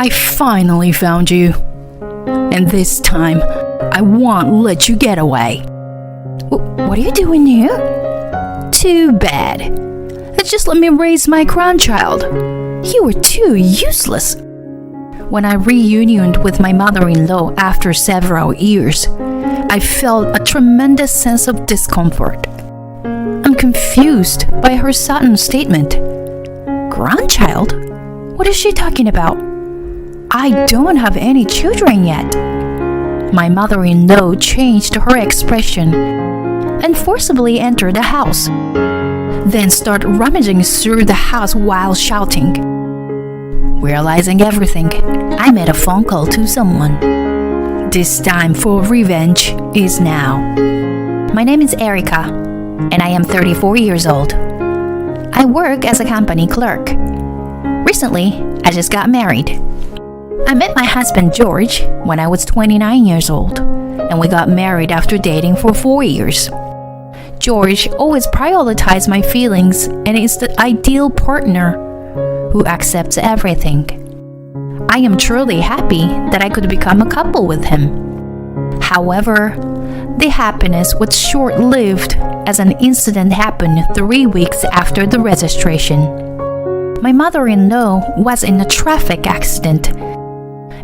I finally found you. And this time, I won't let you get away. What are you doing here? Too bad. Just let me raise my grandchild. You were too useless. When I reunioned with my mother-in-law after several years, I felt a tremendous sense of discomfort. I'm confused by her sudden statement. Grandchild? What is she talking about? I don't have any children yet. My mother-in-law changed her expression and forcibly entered the house, then started rummaging through the house while shouting. Realizing everything, I made a phone call to someone. This time for revenge is now. My name is Erica, and I am 34 years old. I work as a company clerk. Recently, I just got married. I met my husband George when I was 29 years old, and we got married after dating for 4 years. George always prioritized my feelings and is the ideal partner who accepts everything. I am truly happy that I could become a couple with him. However, the happiness was short-lived as an incident happened 3 weeks after the registration. My mother-in-law was in a traffic accident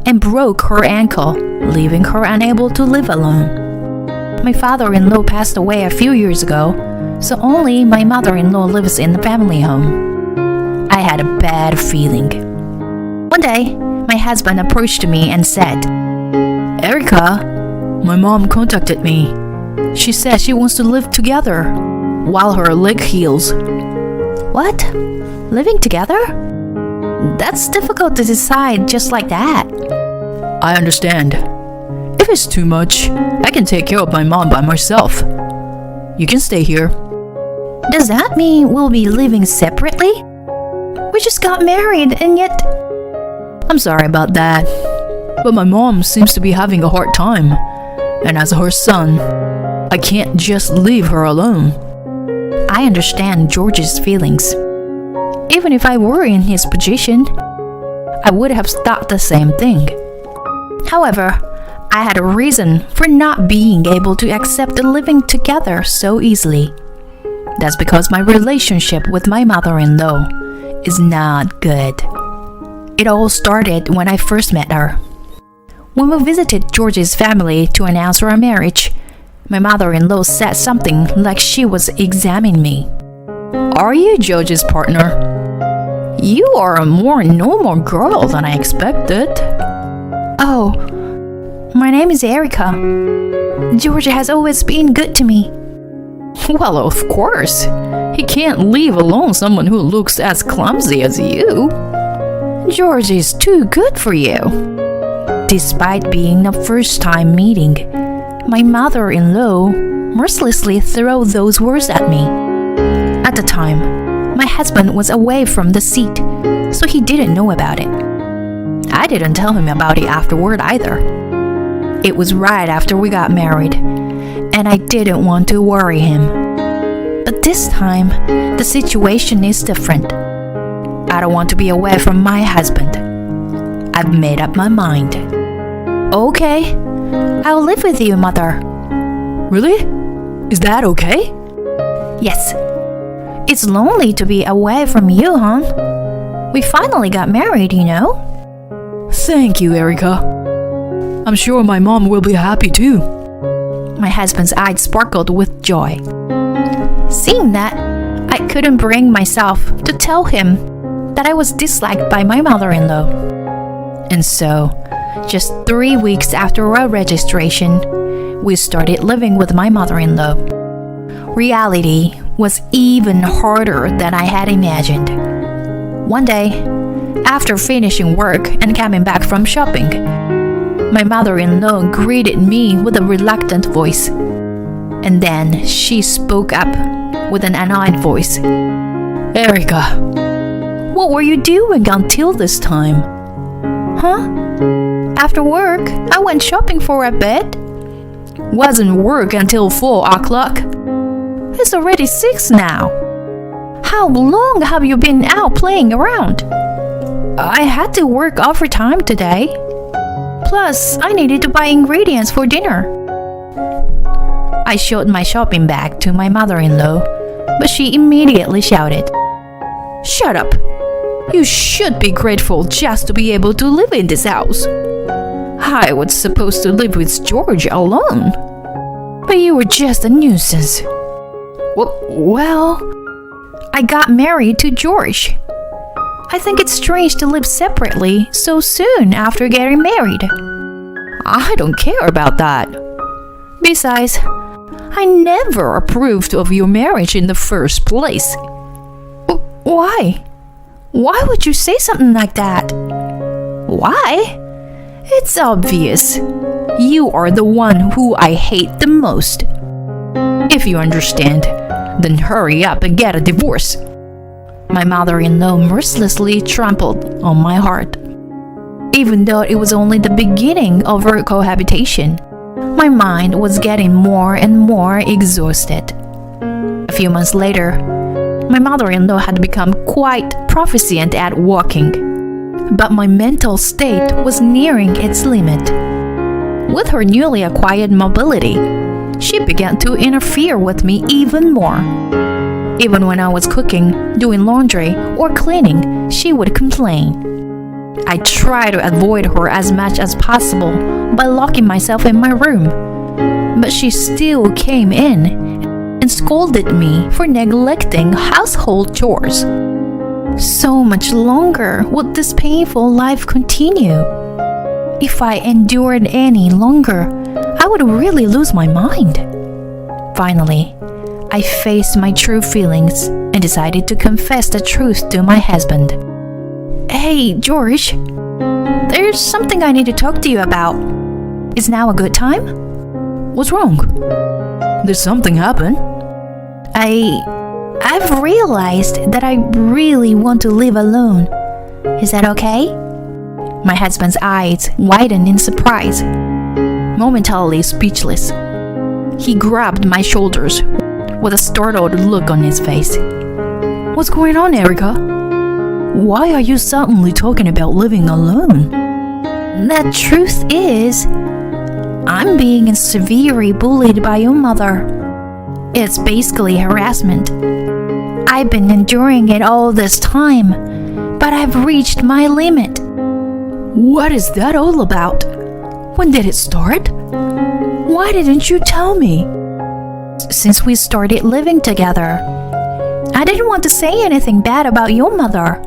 and broke her ankle, leaving her unable to live alone. My father-in-law passed away a few years ago, so only my mother-in-law lives in the family home. I had a bad feeling. One day, my husband approached me and said, Erica, my mom contacted me. She said she wants to live together while her leg heals. What? Living together? That's difficult to decide just like that. I understand. If it's too much, I can take care of my mom by myself. You can stay here. Does that mean we'll be living separately? We just got married and yet... I'm sorry about that, but my mom seems to be having a hard time. And as her son, I can't just leave her alone. I understand George's feelings. Even if I were in his position, I would have thought the same thing. However, I had a reason for not being able to accept living together so easily. That's because my relationship with my mother-in-law is not good. It all started when I first met her. When we visited George's family to announce our marriage, my mother-in-law said something like she was examining me. Are you George's partner? You are a more normal girl than I expected. Oh, my name is Erica. George has always been good to me. Well, of course. He can't leave alone someone who looks as clumsy as you. George is too good for you. Despite being a first-time meeting, my mother-in-law mercilessly threw those words at me. At the time, my husband was away from the seat, so he didn't know about it. I didn't tell him about it afterward either. It was right after we got married, and I didn't want to worry him. But this time, the situation is different. I don't want to be away from my husband. I've made up my mind. Okay, I'll live with you, Mother. Really? Is that okay? Yes. It's lonely to be away from you, huh? We finally got married, you know? Thank you, Erica. I'm sure my mom will be happy too. My husband's eyes sparkled with joy. Seeing that, I couldn't bring myself to tell him that I was disliked by my mother-in-law. And so, just 3 weeks after our registration, we started living with my mother-in-law. Reality was even harder than I had imagined. One day, after finishing work and coming back from shopping, my mother-in-law greeted me with a reluctant voice. And then she spoke up with an annoyed voice. Erica, what were you doing until this time? Huh? After work, I went shopping for a bit. Wasn't work until 4 o'clock. It's already 6 now. How long have you been out playing around? I had to work overtime today. Plus, I needed to buy ingredients for dinner. I showed my shopping bag to my mother-in-law, but she immediately shouted, "Shut up! You should be grateful just to be able to live in this house. I was supposed to live with George alone, but you were just a nuisance." Well, I got married to George. I think it's strange to live separately so soon after getting married. I don't care about that. Besides, I never approved of your marriage in the first place. Why? Why would you say something like that? Why? It's obvious. You are the one who I hate the most. If you understand, then hurry up and get a divorce. My mother-in-law mercilessly trampled on my heart. Even though it was only the beginning of our cohabitation, my mind was getting more and more exhausted. A few months later, my mother-in-law had become quite proficient at walking, but my mental state was nearing its limit. With her newly acquired mobility, she began to interfere with me even more. Even when I was cooking, doing laundry, or cleaning, she would complain. I tried to avoid her as much as possible by locking myself in my room, but she still came in and scolded me for neglecting household chores. So much longer would this painful life continue. If I endured any longer, I would really lose my mind. Finally, I faced my true feelings and decided to confess the truth to my husband. "Hey, George, there's something I need to talk to you about. Is now a good time?" "What's wrong? Did something happen?" I've realized that I really want to live alone. Is that okay?" My husband's eyes widened in surprise. Momentarily speechless, he grabbed my shoulders with a startled look on his face. "What's going on, Erica? Why are you suddenly talking about living alone?" "The truth is, I'm being severely bullied by your mother. It's basically harassment. I've been enduring it all this time, but I've reached my limit." "What is that all about? When did it start? Why didn't you tell me?" "Since we started living together. I didn't want to say anything bad about your mother,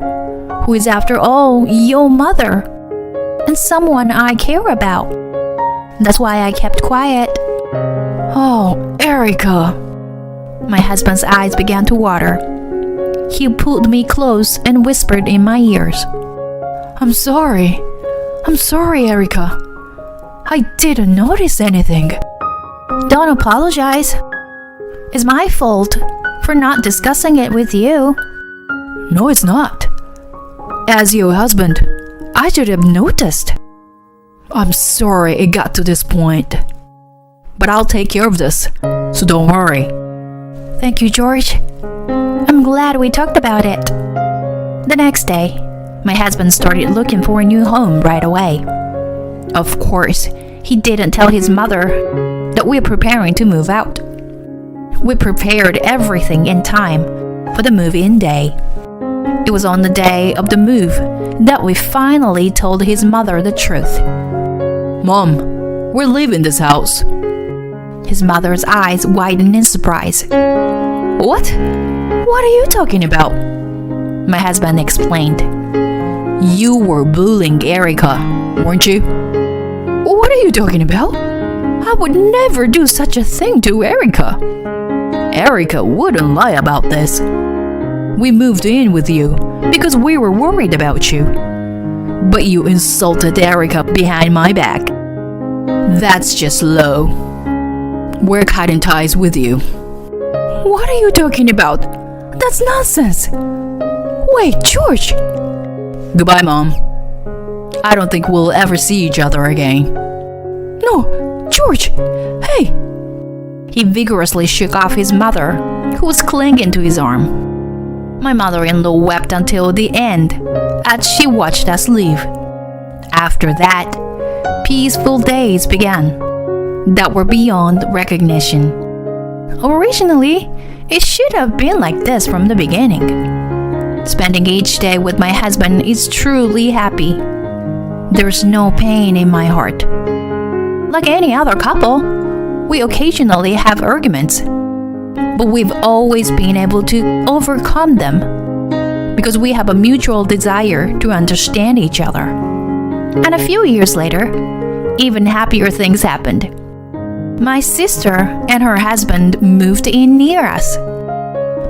who is after all your mother, and someone I care about. That's why I kept quiet." "Oh, Erica." My husband's eyes began to water. He pulled me close and whispered in my ears, I'm sorry, Erica. I didn't notice anything." "Don't apologize. It's my fault for not discussing it with you." "No, it's not. As your husband, I should have noticed. I'm sorry it got to this point, but I'll take care of this, so don't worry." "Thank you, George. I'm glad we talked about it." The next day, my husband started looking for a new home right away. Of course, he didn't tell his mother that we're preparing to move out. We prepared everything in time for the move-in day. It was on the day of the move that we finally told his mother the truth. "Mom, we're leaving this house." His mother's eyes widened in surprise. "What? What are you talking about?" My husband explained. "You were bullying Erica, weren't you?" "What are you talking about? I would never do such a thing to Erica." "Erica wouldn't lie about this. We moved in with you because we were worried about you. But you insulted Erica behind my back. That's just low. We're cutting ties with you." "What are you talking about? That's nonsense." "Wait, George." "Goodbye, Mom. I don't think we'll ever see each other again." "No, George, hey." He vigorously shook off his mother, who was clinging to his arm. My mother-in-law wept until the end as she watched us leave. After that, peaceful days began that were beyond recognition. Originally, it should have been like this from the beginning. Spending each day with my husband is truly happy. There's no pain in my heart. Like any other couple, we occasionally have arguments, but we've always been able to overcome them because we have a mutual desire to understand each other. And a few years later, even happier things happened. My sister and her husband moved in near us.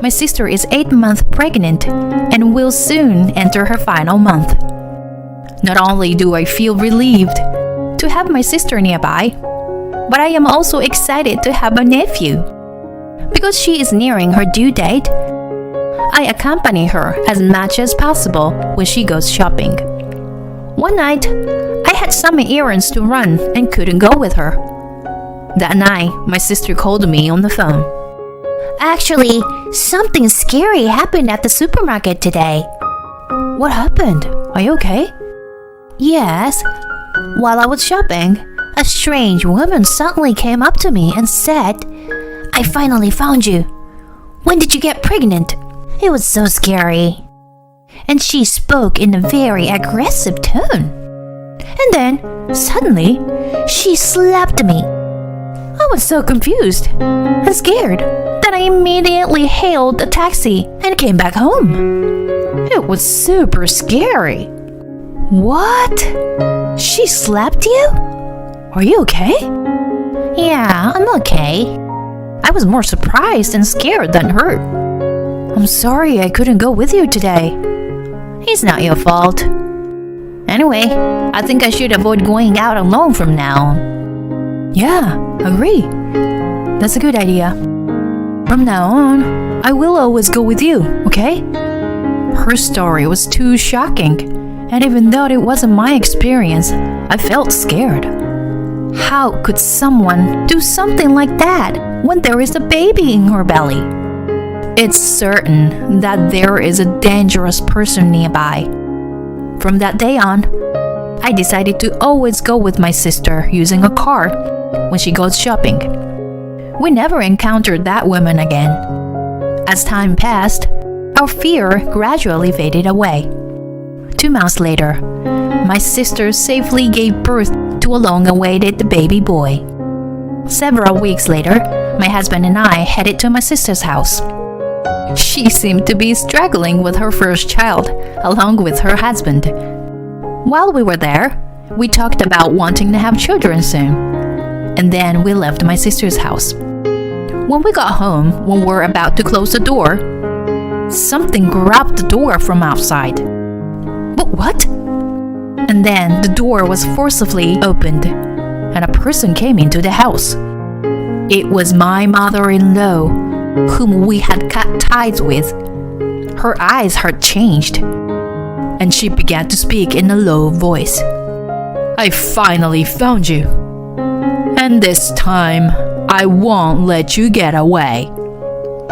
My sister is 8 months pregnant and will soon enter her final month. Not only do I feel relieved to have my sister nearby, but I am also excited to have a nephew. Because she is nearing her due date, I accompany her as much as possible when she goes shopping. One night, I had some errands to run and couldn't go with her. That night, my sister called me on the phone. Actually, something scary happened at the supermarket today. What happened? Are you okay? Yes. While I was shopping, a strange woman suddenly came up to me and said, "I finally found you. When did you get pregnant?" It was so scary. And she spoke in a very aggressive tone. And then, suddenly, she slapped me. I was so confused and scared that I immediately hailed a taxi and came back home. It was super scary. What? She slapped you? Are you okay? Yeah, I'm okay. I was more surprised and scared than hurt. I'm sorry I couldn't go with you today. It's not your fault. Anyway, I think I should avoid going out alone from now on. Yeah, agree. That's a good idea. From now on, I will always go with you, okay? Her story was too shocking, and even though it wasn't my experience, I felt scared. How could someone do something like that when there is a baby in her belly? It's certain that there is a dangerous person nearby. From that day on, I decided to always go with my sister using a car when she goes shopping. We never encountered that woman again. As time passed, our fear gradually faded away. 2 months later, my sister safely gave birth to a long-awaited baby boy. Several weeks later, my husband and I headed to my sister's house. She seemed to be struggling with her first child, along with her husband. While we were there, we talked about wanting to have children soon, and then we left my sister's house. When we got home, when we were about to close the door, something grabbed the door from outside. But what? And then the door was forcibly opened, and a person came into the house. It was my mother-in-law, whom we had cut ties with. Her eyes had changed, and she began to speak in a low voice. I finally found you, and this time I won't let you get away.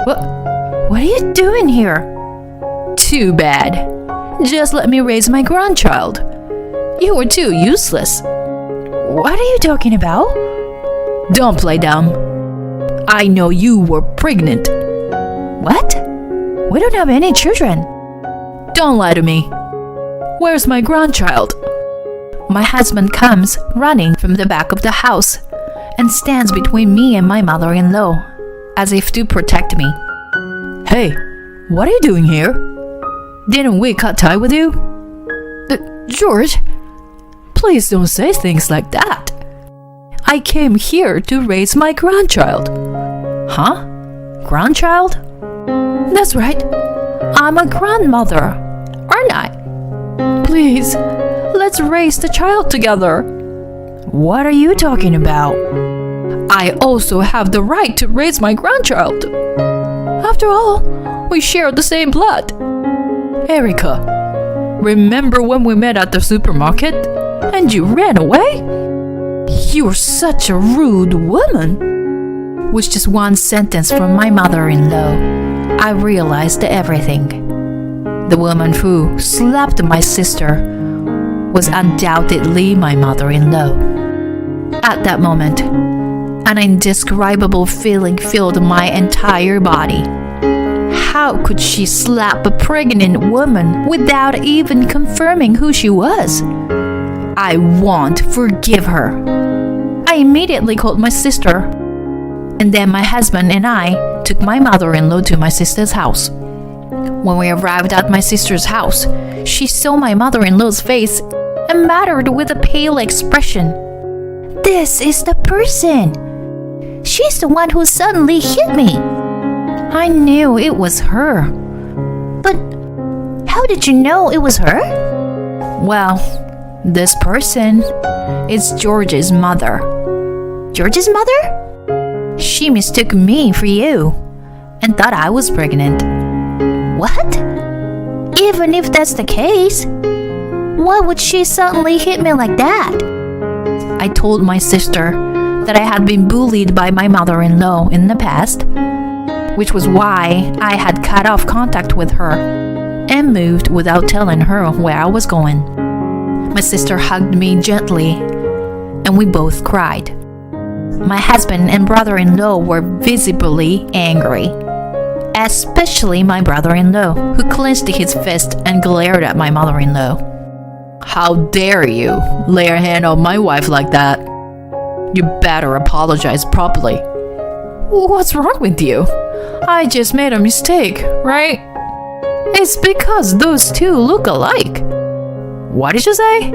What are you doing here? Too bad. Just let me raise my grandchild. You were too useless. What are you talking about? Don't play dumb. I know you were pregnant. What? We don't have any children. Don't lie to me. Where's my grandchild? My husband comes running from the back of the house and stands between me and my mother-in-law, as if to protect me. Hey, what are you doing here? Didn't we cut tie with you? George, please don't say things like that. I came here to raise my grandchild. Huh? Grandchild? That's right. I'm a grandmother, aren't I? Please, let's raise the child together. What are you talking about? I also have the right to raise my grandchild. After all, we share the same blood. Erica, remember when we met at the supermarket and you ran away? You're such a rude woman. With just one sentence from my mother-in-law, I realized everything. The woman who slapped my sister was undoubtedly my mother-in-law. At that moment, an indescribable feeling filled my entire body. How could she slap a pregnant woman without even confirming who she was? I won't forgive her. I immediately called my sister, and then my husband and I took my mother-in-law to my sister's house. When we arrived at my sister's house, she saw my mother-in-law's face and muttered with a pale expression, "This is the person. She's the one who suddenly hit me." I knew it was her. But how did you know it was her? Well, this person is George's mother. George's mother? She mistook me for you and thought I was pregnant. What? Even if that's the case, why would she suddenly hit me like that? I told my sister that I had been bullied by my mother-in-law in the past, which was why I had cut off contact with her and moved without telling her where I was going. My sister hugged me gently, and we both cried. My husband and brother-in-law were visibly angry, especially my brother-in-law, who clenched his fist and glared at my mother-in-law. "How dare you lay your hand on my wife like that? You better apologize properly." "What's wrong with you? I just made a mistake, right? It's because those two look alike." "What did you say?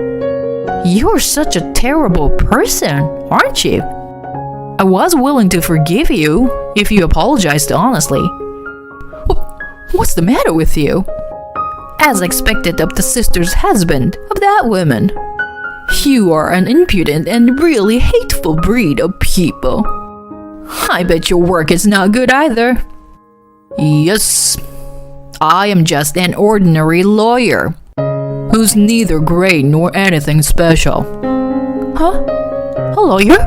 You're such a terrible person, aren't you? I was willing to forgive you if you apologized honestly." "What's the matter with you?" "As expected of the sister's husband of that woman. You are an impudent and really hateful breed of people. I bet your work is not good either." "Yes, I am just an ordinary lawyer who's neither great nor anything special." "Huh? A lawyer?"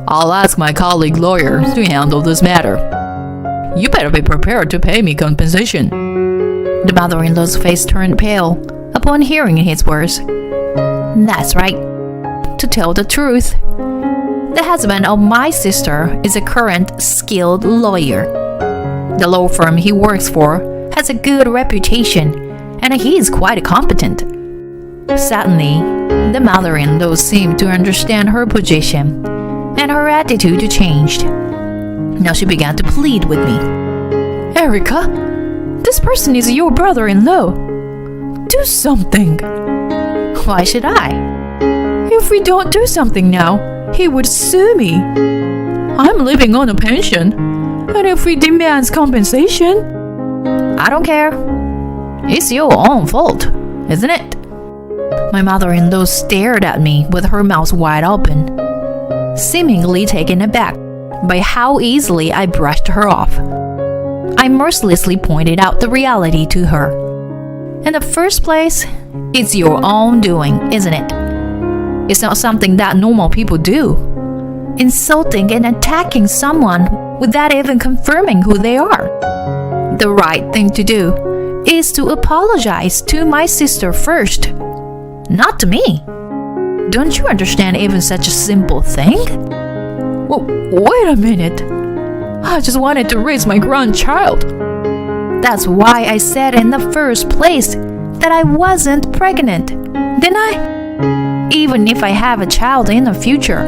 "I'll ask my colleague lawyer to handle this matter. You better be prepared to pay me compensation." The mother-in-law's face turned pale upon hearing his words. That's right. To tell the truth, the husband of my sister is a current skilled lawyer. The law firm he works for has a good reputation, and he is quite competent. Suddenly, the mother-in-law seemed to understand her position, and her attitude changed. Now she began to plead with me. "Erica, this person is your brother-in-law. Do something." "Why should I?" "If we don't do something now, he would sue me. I'm living on a pension, and if he demands compensation..." "I don't care. It's your own fault, isn't it?" My mother-in-law stared at me with her mouth wide open, seemingly taken aback by how easily I brushed her off. I mercilessly pointed out the reality to her. "In the first place, it's your own doing, isn't it? It's not something that normal people do. Insulting and attacking someone without even confirming who they are. The right thing to do is to apologize to my sister first, not to me. Don't you understand even such a simple thing?" "Well, wait a minute. I just wanted to raise my grandchild." "That's why I said in the first place that I wasn't pregnant, didn't I? Even if I have a child in the future,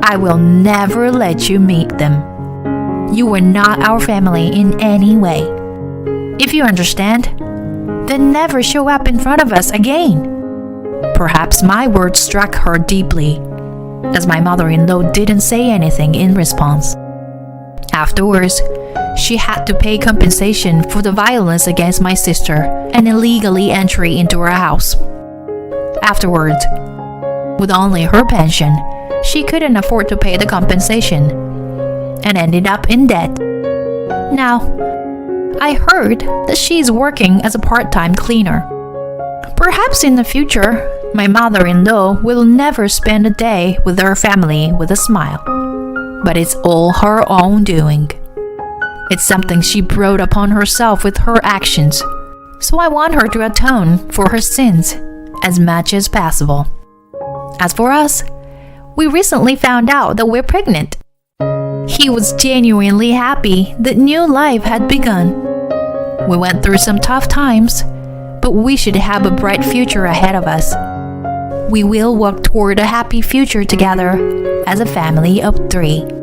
I will never let you meet them. You were not our family in any way. If you understand, then never show up in front of us again." Perhaps my words struck her deeply, as my mother-in-law didn't say anything in response. Afterwards, she had to pay compensation for the violence against my sister and illegally entry into her house. Afterwards, with only her pension, she couldn't afford to pay the compensation and ended up in debt. Now, I heard that she's working as a part-time cleaner. Perhaps in the future, my mother-in-law will never spend a day with her family with a smile. But it's all her own doing. It's something she brought upon herself with her actions, So I want her to atone for her sins as much as possible. As for us, we recently found out that we're pregnant. He was genuinely happy that new life had begun. We went through some tough times, but we should have a bright future ahead of us. We will work toward a happy future together as a family of 3.